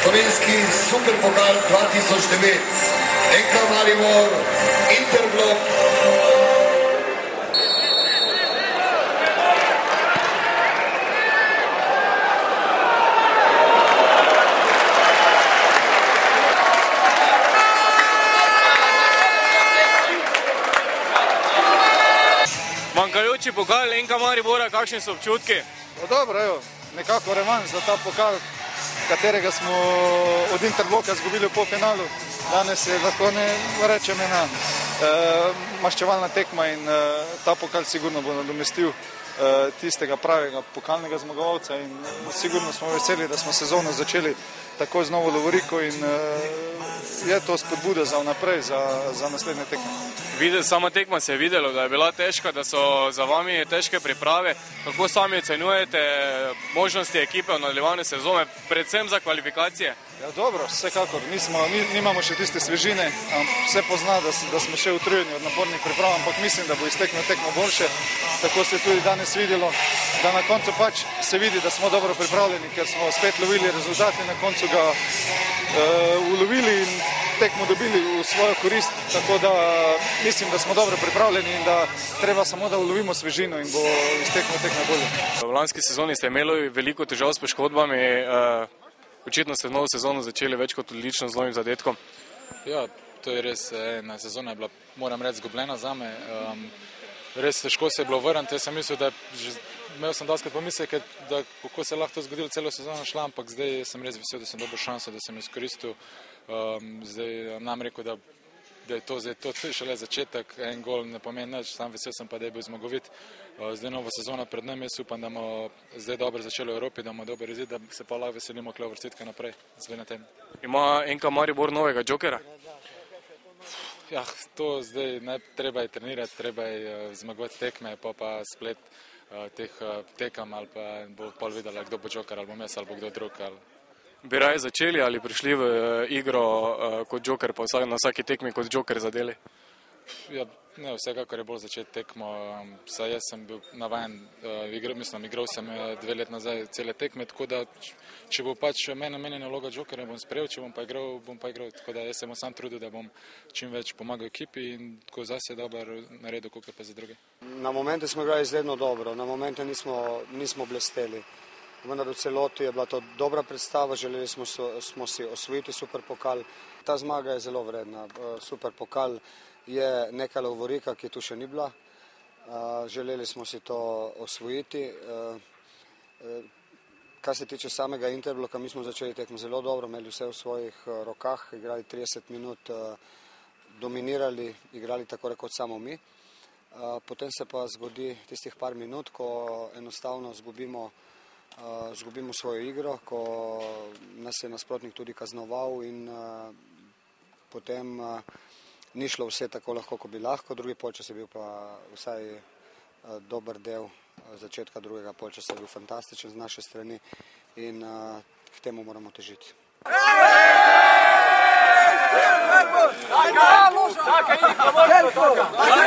Slovenski superpokal 2009, NK Maribor, Interblok. Manjkajoči pokal NK Maribora, kakšni so občutki? Dobro, evo, nekako revanš za ta pokal, katerega smo od Interbloka izgubili v polfinalu. Danes je lahko ne rečem ena maščevalna tekma in ta pokal sigurno bo nadomestil tistega pravega pokalnega zmagovalca in sigurno smo veseli, da smo sezono začeli tako z novo lovoriko in je to spodbuda za vnaprej, za naslednje tekme. Sama tekma se je videlo, da je bila težka, da so za vami težke priprave. Kako sami ocenjujete možnosti ekipe v nadaljevanju sezone, predvsem za kvalifikacije? Ja, dobro, vsekakor. Nimamo še tiste svežine, vse pozna, da smo še utrujeni od napornih priprav, ampak mislim, da bo iz tekme tekmo boljše. Tako se je tudi danes videlo, da na koncu pač se vidi, da smo dobro pripravljeni, ker smo spet lovili rezultate, na koncu ga ulovili in tekmo dobili v svojo korist, tako da mislim, da smo dobro pripravljeni in da treba samo, da ulovimo svežino in bo iz tekme tekmo bolje. V lanski sezoni ste imeli veliko težav s poškodbami, očitno ste novo sezono začeli več kot odlično z novim zadetkom. Ja, to je res, ena sezona je bila, moram reči, zgubljena zame. Res težko se je bilo vrniti, jaz sem mislil, da imel sem doskrat pomisleke, da kako se lahko to zgodilo, celo sezono šla, ampak zdaj sem res vesel, da sem dobil šanso, da sem izkoristil. Zdaj nam rekel, da je to šele začetek, en gol ne pomeni nič, sam vesel sem pa, da je bil zmagovit. Zdaj nova sezona pred nami, jaz upam, da bomo zdaj dobro začeli v Evropi, da bomo dober izid, da se pa lahko veselimo kle uvrstitke naprej. Ima NK Maribor novega džokera? Ja, to zdaj treba je trenirati, treba je zmagovati tekme, pa splet teh tekam ali pa bo pol videla, kdo bo džoker, ali bom jaz, ali bo kdo drug. Bi raje začeli ali prišli v igro kot džoker, pa na vsaki tekmi kot džoker zadeli? Ja, ne, vsekakor je bolj začeti tekmo, saj jaz sem bil navajen, igral sem 2 let nazaj cele tekme, tako da če bo pač meni namenjena vloga džokerja, bom sprejel, če bom pa igral, tako da jaz sem sam trudil, da bom čim več pomagal ekipi in tako zase dober naredil, koliko pa za druge. Na momente smo igrali izredno dobro, na momente nismo blesteli. Vendar v celoti je bila to dobra predstava, želeli smo si osvojiti superpokal. Ta zmaga je zelo vredna. Superpokal je neka lovorika, ki tu še ni bila. Želeli smo si to osvojiti. Kar se tiče samega Interbloka, mi smo začeli tekmo zelo dobro, imeli vse v svojih rokah, igrali 30 minut, dominirali, igrali tako rekoč samo mi. Potem se pa zgodi tistih par minut, ko enostavno zgubimo svojo igro, ko nas je nasprotnik tudi kaznoval in potem ni šlo vse tako lahko, kot bi lahko. Drugi polčas je bil pa vsaj dober del začetka drugega polčasa, je bil fantastičen z naše strani in k temu moramo težiti. Ajde,